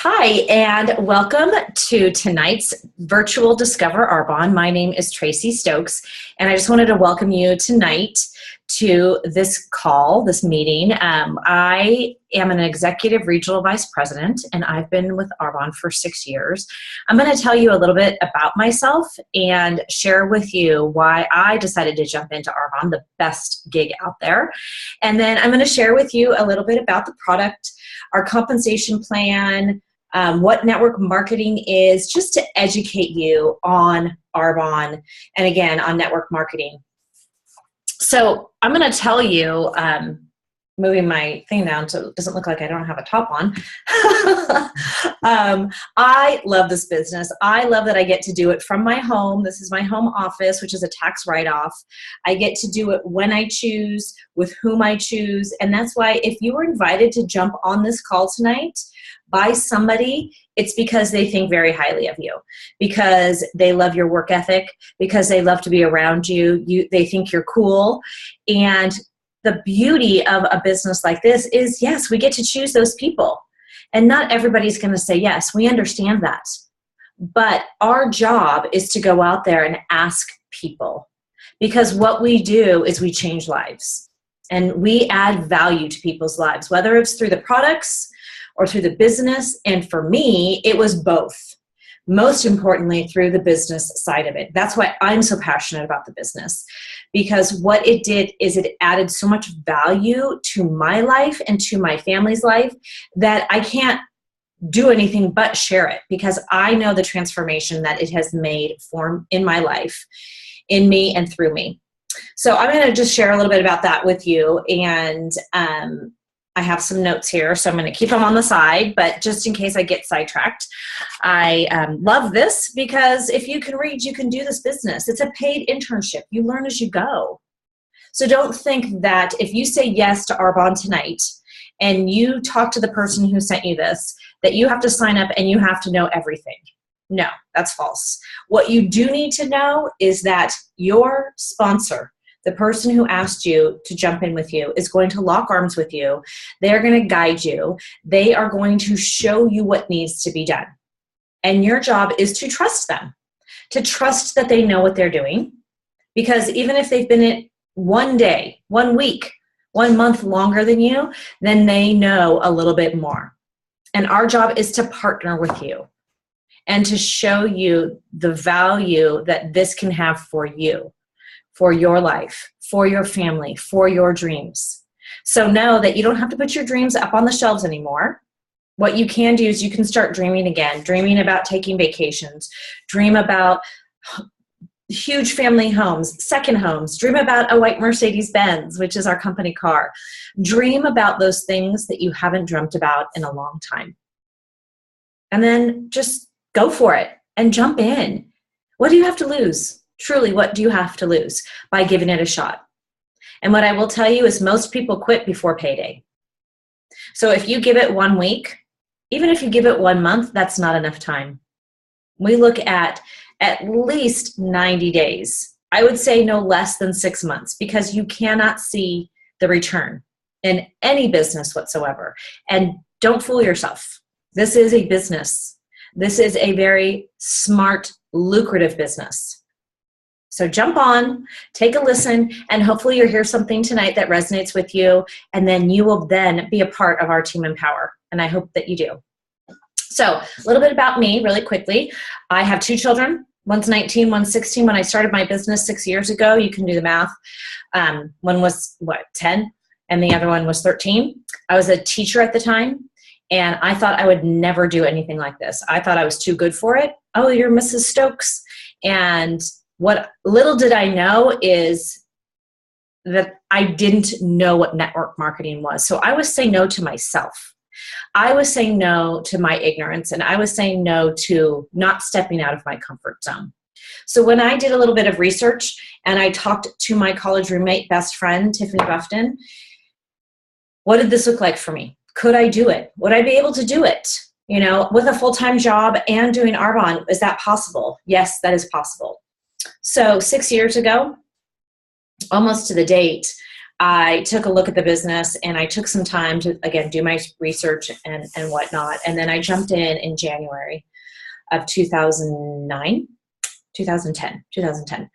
Hi, and welcome to tonight's virtual Discover Arbonne. My name is Tracy Stokes, and I just wanted to welcome you tonight to this call, this meeting. I am an executive regional vice president, and I've been with Arbonne for 6 years. I'm going to tell you a little bit about myself and share with you why I decided to jump into Arbonne, the best gig out there. And then I'm going to share with you a little bit about the product, our compensation plan, what network marketing is, just to educate you on Arbonne and again on network marketing. So I'm going to tell you, moving my thing down so it doesn't look like I don't have a top on. I love this business. I love that I get to do it from my home. This is my home office, which is a tax write-off. I get to do it when I choose, with whom I choose, and that's why if you were invited to jump on this call tonight by somebody, it's because they think very highly of you, because they love your work ethic, because they love to be around you, they think you're cool. And the beauty of a business like this is, yes, we get to choose those people. And not everybody's going to say yes. We understand that. But our job is to go out there and ask people. Because what we do is we change lives. And we add value to people's lives, whether it's through the products or through the business. And for me, it was both. Most importantly, through the business side of it. That's why I'm so passionate about the business, because what it did is it added so much value to my life and to my family's life that I can't do anything but share it, because I know the transformation that it has made in my life, in me and through me. So I'm going to just share a little bit about that with you, and I have some notes here, so I'm going to keep them on the side, but just in case I get sidetracked. I love this because if you can read, you can do this business. It's a paid internship. You learn as you go. So don't think that if you say yes to Arbonne tonight and you talk to the person who sent you this, that you have to sign up and you have to know everything. No, that's false. What you do need to know is that your sponsor, the person who asked you to jump in with you, is going to lock arms with you. They're going to guide you. They are going to show you what needs to be done. And your job is to trust them, to trust that they know what they're doing. Because even if they've been in it 1 day, 1 week, 1 month longer than you, then they know a little bit more. And our job is to partner with you and to show you the value that this can have for you, for your life, for your family, for your dreams. So know that you don't have to put your dreams up on the shelves anymore. What you can do is you can start dreaming again, dreaming about taking vacations, dream about huge family homes, second homes, dream about a white Mercedes-Benz, which is our company car. Dream about those things that you haven't dreamt about in a long time. And then just go for it and jump in. What do you have to lose? Truly, what do you have to lose by giving it a shot? And what I will tell you is most people quit before payday. So if you give it 1 week, even if you give it 1 month, that's not enough time. We look at least 90 days. I would say no less than 6 months, because you cannot see the return in any business whatsoever. And don't fool yourself. This is a business. This is a very smart, lucrative business. So jump on, take a listen, and hopefully you'll hear something tonight that resonates with you, and then you will then be a part of our Team Empower, and I hope that you do. So a little bit about me really quickly. I have 2 children. One's 19, one's 16. When I started my business 6 years ago, you can do the math. One was, 10, and the other one was 13. I was a teacher at the time, and I thought I would never do anything like this. I thought I was too good for it. Oh, you're Mrs. Stokes. And what little did I know is that I didn't know what network marketing was. So I was saying no to myself. I was saying no to my ignorance, and I was saying no to not stepping out of my comfort zone. So when I did a little bit of research and I talked to my college roommate, best friend, Tiffany Buffton, what did this look like for me? Could I do it? Would I be able to do it? You know, with a full-time job and doing Arbonne, is that possible? Yes, that is possible. So 6 years ago, almost to the date, I took a look at the business and I took some time to, again, do my research and whatnot. And then I jumped in January of 2010.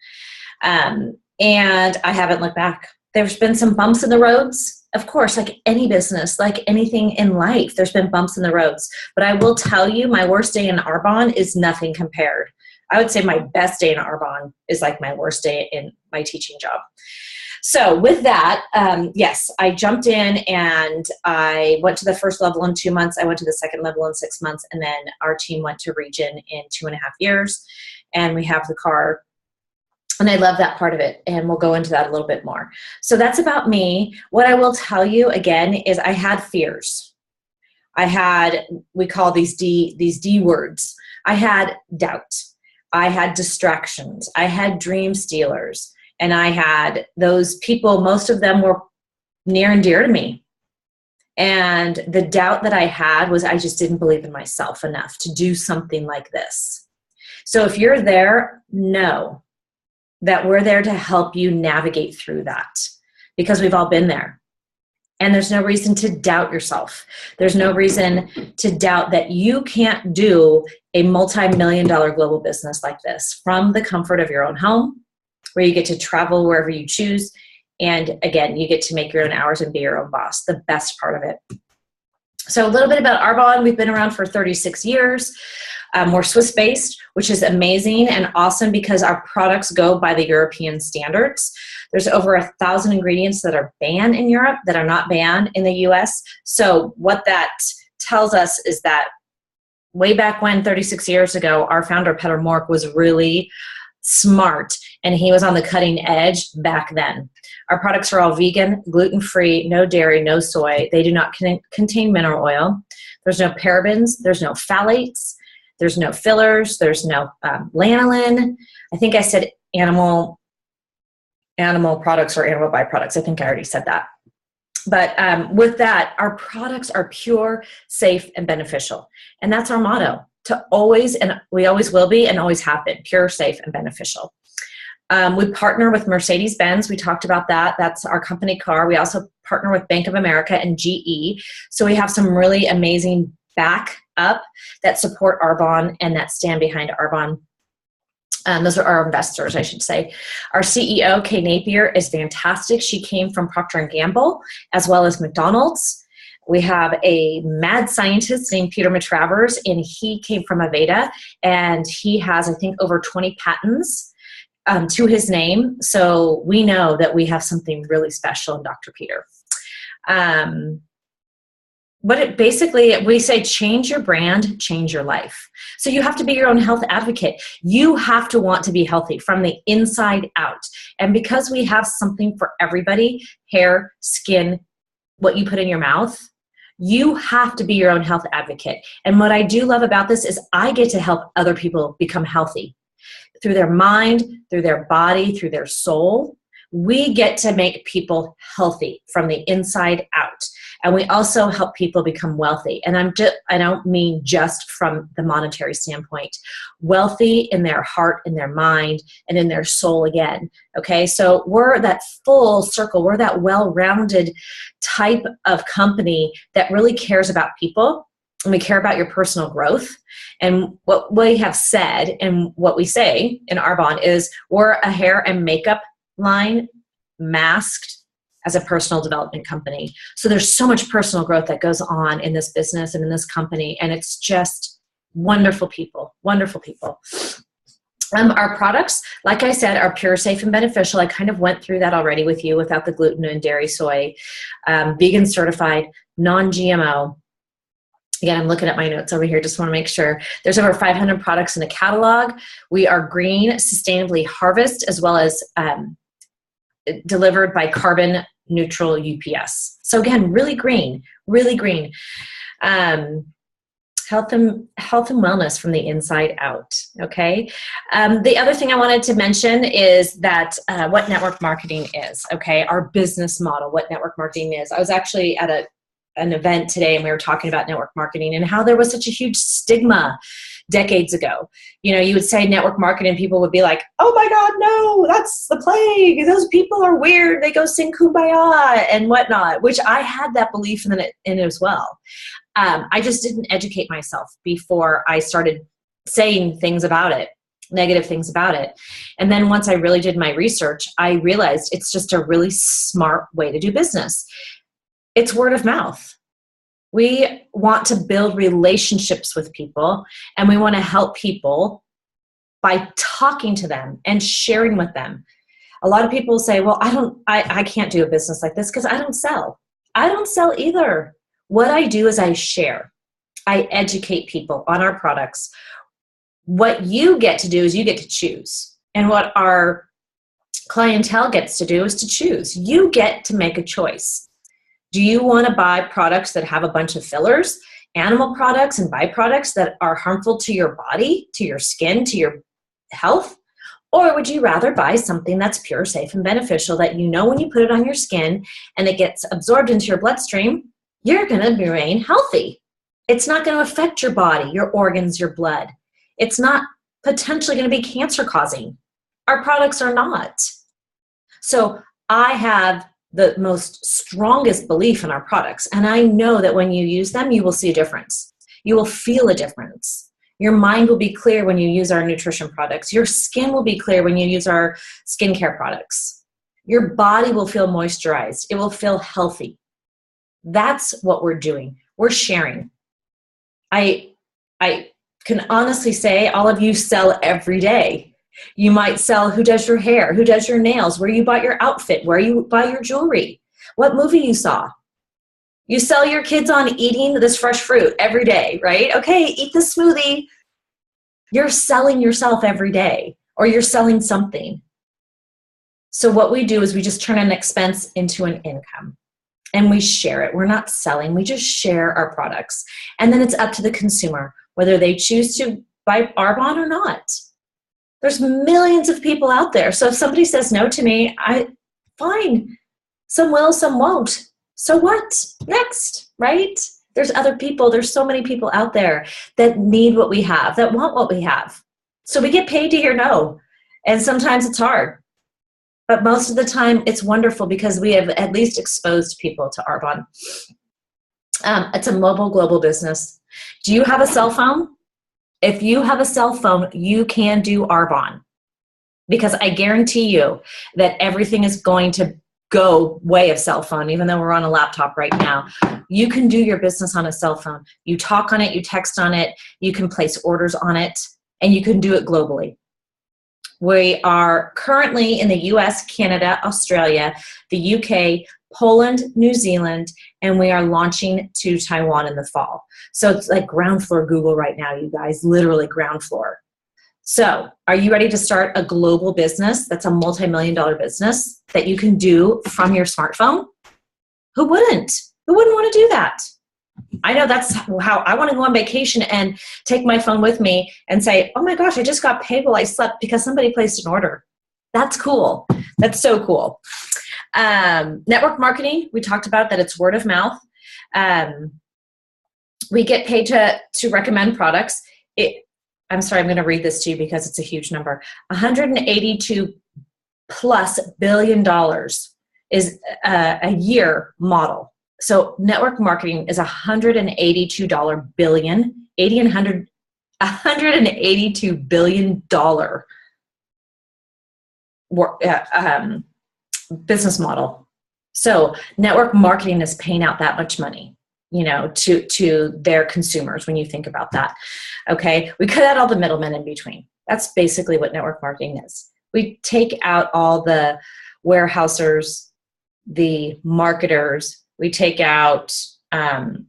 And I haven't looked back. There's been some bumps in the roads. Of course, like any business, like anything in life, there's been bumps in the roads. But I will tell you, my worst day in Arbonne is nothing compared. I would say my best day in Arbonne is like my worst day in my teaching job. So with that, yes, I jumped in and I went to the first level in 2 months. I went to the second level in 6 months. And then our team went to region in 2.5 years. And we have the car. And I love that part of it. And we'll go into that a little bit more. So that's about me. What I will tell you again is I had fears. I had, we call these D words. I had doubt. I had distractions. I had dream stealers. And I had those people, most of them were near and dear to me. And the doubt that I had was I just didn't believe in myself enough to do something like this. So if you're there, know that we're there to help you navigate through that, because we've all been there. And there's no reason to doubt yourself. There's no reason to doubt that you can't do a multi-million-dollar global business like this from the comfort of your own home, where you get to travel wherever you choose. And again, you get to make your own hours and be your own boss, the best part of it. So a little bit about Arbonne. We've been around for 36 years. We're Swiss-based, which is amazing and awesome because our products go by the European standards. There's over 1,000 ingredients that are banned in Europe that are not banned in the US. So what that tells us is that way back when, 36 years ago, our founder, Peter Mork, was really smart and he was on the cutting edge back then. Our products are all vegan, gluten-free, no dairy, no soy. They do not contain mineral oil. There's no parabens. There's no phthalates. There's no fillers. There's no lanolin. I think I said animal products or animal byproducts. I think I already said that. But with that, our products are pure, safe, and beneficial. And that's our motto, to always, and we always will be and always have been, pure, safe, and beneficial. We partner with Mercedes-Benz. We talked about that. That's our company car. We also partner with Bank of America and GE. So we have some really amazing backup that support Arbonne and that stand behind Arbonne. Those are our investors, I should say. Our CEO, Kay Napier, is fantastic. She came from Procter & Gamble as well as McDonald's. We have a mad scientist named Peter Matravers, and he came from Aveda, and he has, I think, over 20 patents to his name. So we know that we have something really special in Dr. Peter. Basically, we say change your brand, change your life. So you have to be your own health advocate. You have to want to be healthy from the inside out. And because we have something for everybody, hair, skin, what you put in your mouth, you have to be your own health advocate. And what I do love about this is I get to help other people become healthy through their mind, through their body, through their soul. We get to make people healthy from the inside out. And we also help people become wealthy. And I don't mean just from the monetary standpoint, wealthy in their heart, in their mind, and in their soul again. Okay, so we're that full circle. We're that well-rounded type of company that really cares about people. And we care about your personal growth. And what we have said and what we say in Arbonne is we're a hair and makeup line masked as a personal development company. So there's so much personal growth that goes on in this business and in this company. And it's just wonderful people, wonderful people. Our products, like I said, are pure, safe, and beneficial. I kind of went through that already with you without the gluten and dairy, soy, vegan certified, non-GMO. Again, I'm looking at my notes over here. Just want to make sure. There's over 500 products in the catalog. We are green, sustainably harvested, as well as delivered by carbon neutral UPS. So again, really green, really green. Health and wellness from the inside out, okay? The other thing I wanted to mention is that what network marketing is, okay? Our business model, what network marketing is. I was actually at an event today and we were talking about network marketing and how there was such a huge stigma, decades ago. You would say network marketing, people would be like, oh my God, no, that's the plague. Those people are weird. They go sing Kumbaya and whatnot, which I had that belief in it as well. I just didn't educate myself before I started saying things about it, negative things about it. And then once I really did my research, I realized it's just a really smart way to do business. It's word of mouth. We want to build relationships with people, and we want to help people by talking to them and sharing with them. A lot of people say, well, I can't do a business like this because I don't sell. I don't sell either. What I do is I share. I educate people on our products. What you get to do is you get to choose. And what our clientele gets to do is to choose. You get to make a choice. Do you want to buy products that have a bunch of fillers, animal products and byproducts that are harmful to your body, to your skin, to your health? Or would you rather buy something that's pure, safe, and beneficial that when you put it on your skin and it gets absorbed into your bloodstream, you're going to remain healthy. It's not going to affect your body, your organs, your blood. It's not potentially going to be cancer causing. Our products are not. So I have the most strongest belief in our products. And I know that when you use them, you will see a difference. You will feel a difference. Your mind will be clear when you use our nutrition products. Your skin will be clear when you use our skincare products. Your body will feel moisturized. It will feel healthy. That's what we're doing. We're sharing. I can honestly say all of you sell every day. You might sell who does your hair, who does your nails, where you bought your outfit, where you buy your jewelry, what movie you saw. You sell your kids on eating this fresh fruit every day, right? Okay, eat this smoothie. You're selling yourself every day, or you're selling something. So what we do is we just turn an expense into an income, and we share it. We're not selling. We just share our products. And then it's up to the consumer, whether they choose to buy Arbonne or not. There's millions of people out there. So if somebody says no to me, fine. Some will, some won't. So what? Next, right? There's other people. There's so many people out there that need what we have, that want what we have. So we get paid to hear no. And sometimes it's hard. But most of the time, it's wonderful because we have at least exposed people to Arbonne. It's a mobile global business. Do you have a cell phone? If you have a cell phone, you can do Arbonne, because I guarantee you that everything is going to go way of cell phone, even though we're on a laptop right now. You can do your business on a cell phone. You talk on it, you text on it, you can place orders on it, and you can do it globally. We are currently in the US, Canada, Australia, the UK, Poland, New Zealand, and we are launching to Taiwan in the fall. So it's like ground floor Google right now, you guys, literally ground floor. So are you ready to start a global business that's a multi-million-dollar business that you can do from your smartphone? Who wouldn't? Who wouldn't want to do that? I know that's how I want to go on vacation and take my phone with me and say, oh my gosh, I just got paid while I slept because somebody placed an order. That's cool. That's so cool. Network marketing, we talked about that it's word of mouth. We get paid to recommend products. I'm sorry, I'm going to read this to you because it's a huge number. $182+ billion is a year model. So network marketing is $182 billion, $182 billion business model. So network marketing is paying out that much money, to their consumers when you think about that. Okay. We cut out all the middlemen in between. That's basically what network marketing is. We take out all the warehousers, the marketers, we take out, and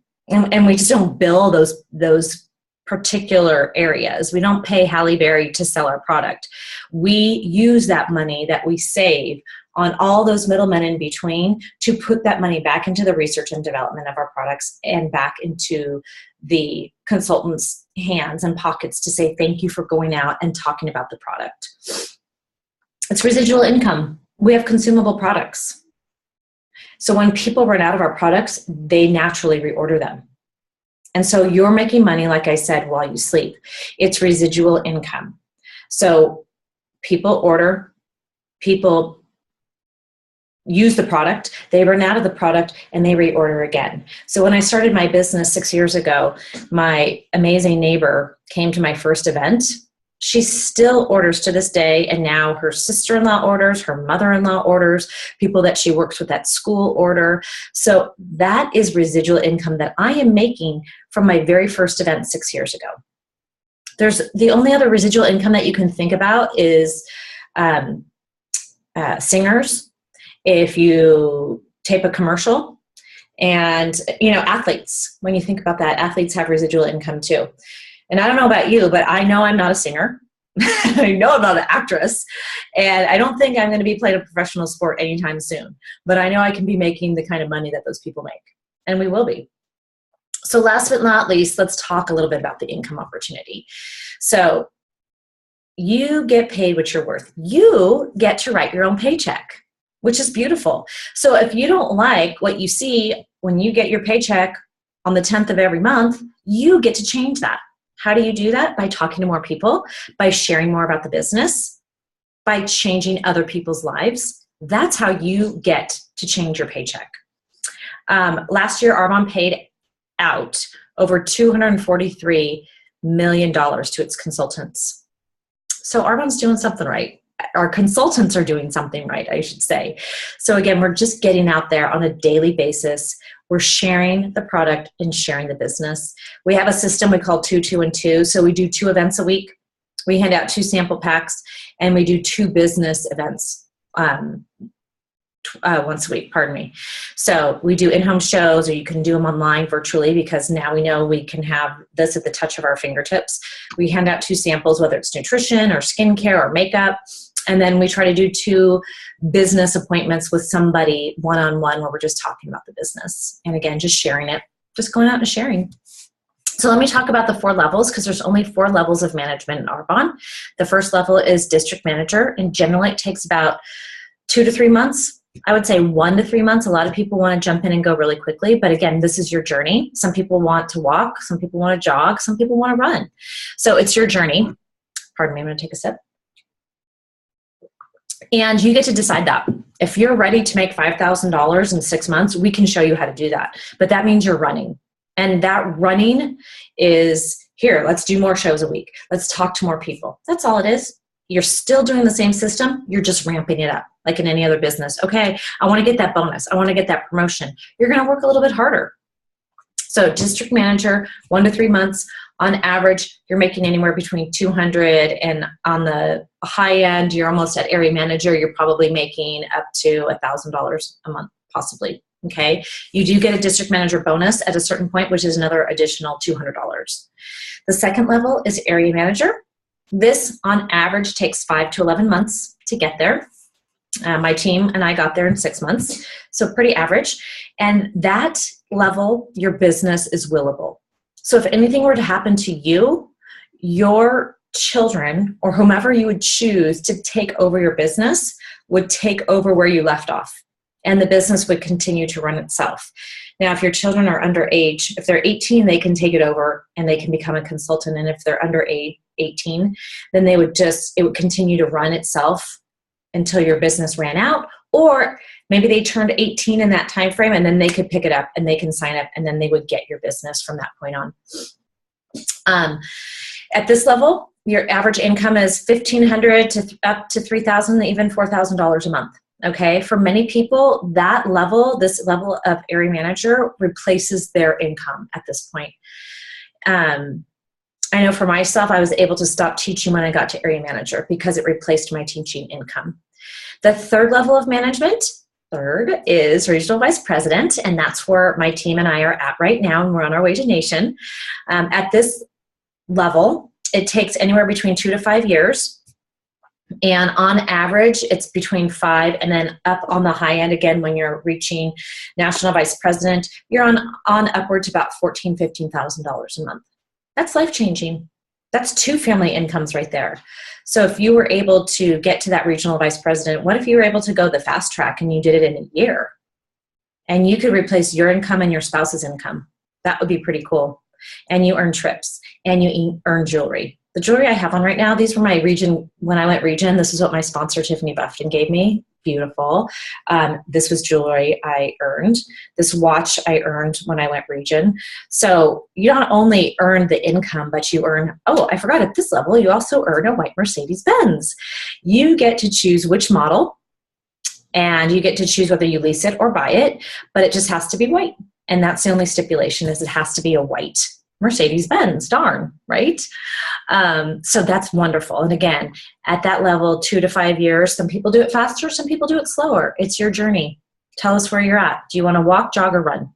we just don't bill those particular areas. We don't pay Halle Berry to sell our product. We use that money that we save on all those middlemen in between to put that money back into the research and development of our products and back into the consultants' hands and pockets to say thank you for going out and talking about the product. It's residual income. We have consumable products. So when people run out of our products, they naturally reorder them. And so you're making money, like I said, while you sleep. It's residual income. So people order, people use the product, they run out of the product, and they reorder again. So when I started my business 6 years ago, my amazing neighbor came to my first event. She still orders to this day, and now her sister-in-law orders, her mother-in-law orders, people that she works with at school order. So that is residual income that I am making from my very first event 6 years ago. There's the only other residual income that you can think about is singers. If you tape a commercial, and athletes, when you think about that, athletes have residual income too. And I don't know about you, but I know I'm not a singer. I know I'm not an actress, and I don't think I'm going to be playing a professional sport anytime soon, but I know I can be making the kind of money that those people make, and we will be. So last but not least, let's talk a little bit about the income opportunity. So you get paid what you're worth. You get to write your own paycheck, which is beautiful. So if you don't like what you see when you get your paycheck on the 10th of every month, you get to change that. How do you do that? By talking to more people, by sharing more about the business, by changing other people's lives. That's how you get to change your paycheck. Last year, Arbonne paid out over $243 million to its consultants. So Arbonne's doing something right. Our consultants are doing something right, I should say. So again, we're just getting out there on a daily basis. We're sharing the product and sharing the business. We have a system we call 2, 2, and 2. So we do 2 events a week. We hand out 2 sample packs, and we do 2 business events once a week, pardon me. So we do in-home shows, or you can do them online virtually, because now we know we can have this at the touch of our fingertips. We hand out 2 samples, whether it's nutrition or skincare or makeup. And then we try to do 2 business appointments with somebody one-on-one where we're just talking about the business. And again, just sharing it, just going out and sharing. So let me talk about the 4 levels, because there's only 4 levels of management in Arbonne. The first level is district manager, and generally it takes about 2 to 3 months. I would say 1 to 3 months. A lot of people want to jump in and go really quickly, but again, this is your journey. Some people want to walk, some people want to jog, some people want to run. So it's your journey. Pardon me, I'm going to take a sip. And you get to decide that. If you're ready to make $5,000 in 6 months, we can show you how to do that. But that means you're running. And that running is, here, let's do more shows a week. Let's talk to more people. That's all it is. You're still doing the same system. You're just ramping it up like in any other business. Okay, I want to get that bonus. I want to get that promotion. You're going to work a little bit harder. So district manager, 1 to 3 months. On average, you're making anywhere between $200, and on the high end, you're almost at area manager. You're probably making up to $1,000 a month, possibly. Okay, you do get a district manager bonus at a certain point, which is another additional $200. The second level is area manager. This, on average, takes 5 to 11 months to get there. My team and I got there in 6 months, so pretty average. And that level, your business is willable. So if anything were to happen to you, your children or whomever you would choose to take over your business would take over where you left off, and the business would continue to run itself. Now, if your children are underage, if they're 18, they can take it over and they can become a consultant. And if they're under 18, then it would continue to run itself until your business ran out, or maybe they turned 18 in that time frame, and then they could pick it up and they can sign up, and then they would get your business from that point on. At this level, your average income is $1,500 to up to $3,000, even $4,000 a month. Okay, for many people, that level, this level of area manager, replaces their income at this point. I know for myself, I was able to stop teaching when I got to area manager because it replaced my teaching income. The third level of management, third, is regional vice president, and that's where my team and I are at right now, and we're on our way to nation. At this level, it takes anywhere between 2 to 5 years, and on average, it's between 5, and then up on the high end, again, when you're reaching national vice president, you're on upwards about $14,000, $15,000 a month. That's life-changing. That's 2 family incomes right there. So if you were able to get to that regional vice president, what if you were able to go the fast track and you did it in a year? And you could replace your income and your spouse's income. That would be pretty cool. and you earn trips, and you earn jewelry. The jewelry I have on right now, these were my region, when I went region, this is what my sponsor Tiffany Buffton gave me. Beautiful. This was jewelry I earned. This watch I earned when I went region. So you not only earn the income, but you earn, oh, I forgot, at this level, you also earn a white Mercedes-Benz. You get to choose which model, and you get to choose whether you lease it or buy it, but it just has to be white. And that's the only stipulation, is it has to be a white Mercedes-Benz, darn, right? So that's wonderful. And again, at that level, 2 to 5 years, some people do it faster, some people do it slower. It's your journey. Tell us where you're at. Do you want to walk, jog, or run?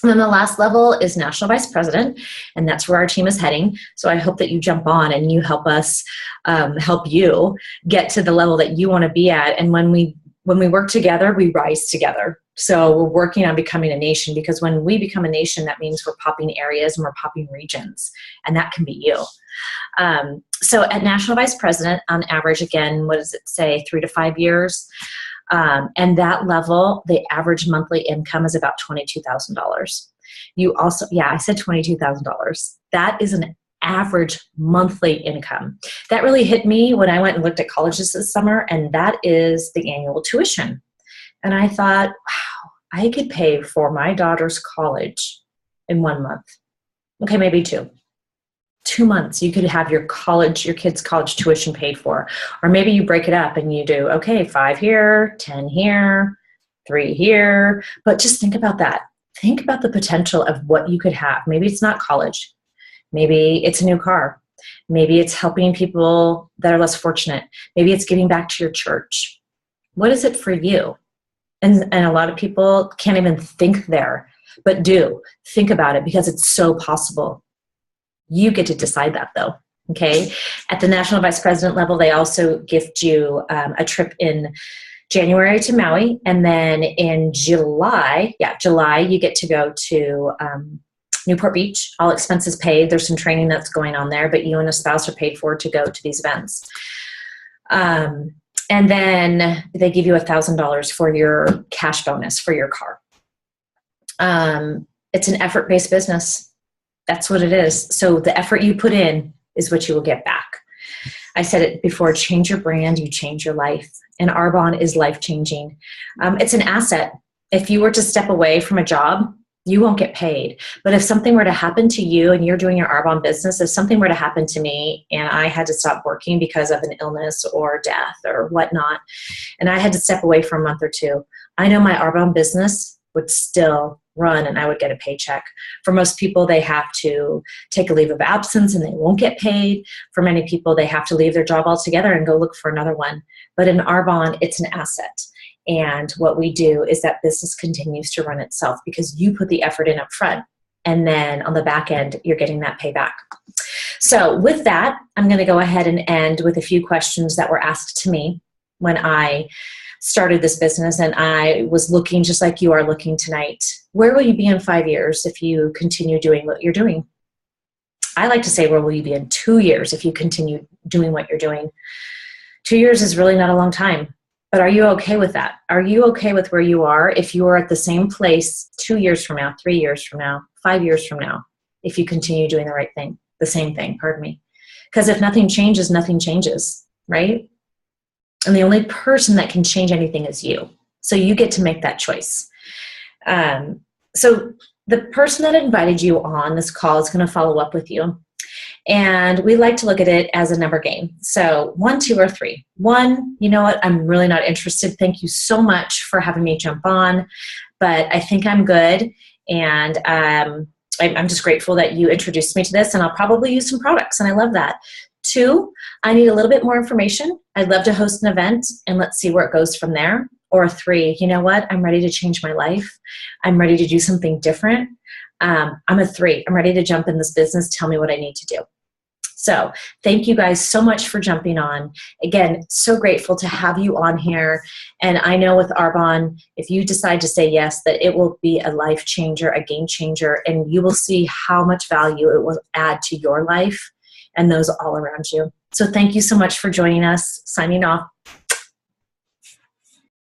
And then the last level is National Vice President, and that's where our team is heading. So I hope that you jump on and you help us help you get to the level that you want to be at. And when we work together, we rise together. So we're working on becoming a nation, because when we become a nation, that means we're popping areas and we're popping regions, and that can be you. So at National Vice President, on average, again, what does it say, 3 to 5 years? And that level, the average monthly income is about $22,000. You also, yeah, I said $22,000. That is an average monthly income. That really hit me when I went and looked at colleges this summer, and that is the annual tuition. And I thought, wow, I could pay for my daughter's college in 1 month. Okay, maybe 2. 2 months, you could have your kids' college tuition paid for. Or maybe you break it up and you do, okay, 5 here, 10 here, 3 here. But just think about that. Think about the potential of what you could have. Maybe it's not college. Maybe it's a new car. Maybe it's helping people that are less fortunate. Maybe it's giving back to your church. What is it for you? And a lot of people can't even think there, but do. Think about it, because it's so possible. You get to decide that, though, okay? At the National Vice President level, they also gift you a trip in January to Maui, and then in July, you get to go to Newport Beach, all expenses paid. There's some training that's going on there, but you and a spouse are paid for to go to these events. And then they give you $1,000 for your cash bonus for your car. It's an effort-based business. That's what it is. So the effort you put in is what you will get back. I said it before, change your brand, you change your life. And Arbonne is life-changing. It's an asset. If you were to step away from a job, you won't get paid. But if something were to happen to you and you're doing your Arbonne business, if something were to happen to me and I had to stop working because of an illness or death or whatnot, and I had to step away for a month or 2, I know my Arbonne business would still run and I would get a paycheck. For most people, they have to take a leave of absence and they won't get paid. For many people, they have to leave their job altogether and go look for another one. But in Arbonne, it's an asset. And what we do is that business continues to run itself because you put the effort in up front. And then on the back end, you're getting that payback. So with that, I'm going to go ahead and end with a few questions that were asked to me when I started this business. And I was looking just like you are looking tonight. Where will you be in 5 years if you continue doing what you're doing? I like to say, where will you be in 2 years if you continue doing what you're doing? 2 years is really not a long time. But are you okay with that? Are you okay with where you are if you are at the same place 2 years from now, 3 years from now, 5 years from now, if you continue doing the right thing, the same thing, pardon me? Because if nothing changes, right? And the only person that can change anything is you. So you get to make that choice. So the person that invited you on this call is going to follow up with you. And we like to look at it as a number game. So 1, 2, or 3. 1, you know what? I'm really not interested. Thank you so much for having me jump on, but I think I'm good. And I'm just grateful that you introduced me to this, and I'll probably use some products, and I love that. 2, I need a little bit more information. I'd love to host an event, and let's see where it goes from there. Or 3, you know what? I'm ready to change my life. I'm ready to do something different. I'm a 3. I'm ready to jump in this business. Tell me what I need to do. So thank you guys so much for jumping on. Again, so grateful to have you on here. And I know with Arbonne, if you decide to say yes, that it will be a life changer, a game changer, and you will see how much value it will add to your life and those all around you. So thank you so much for joining us. Signing off.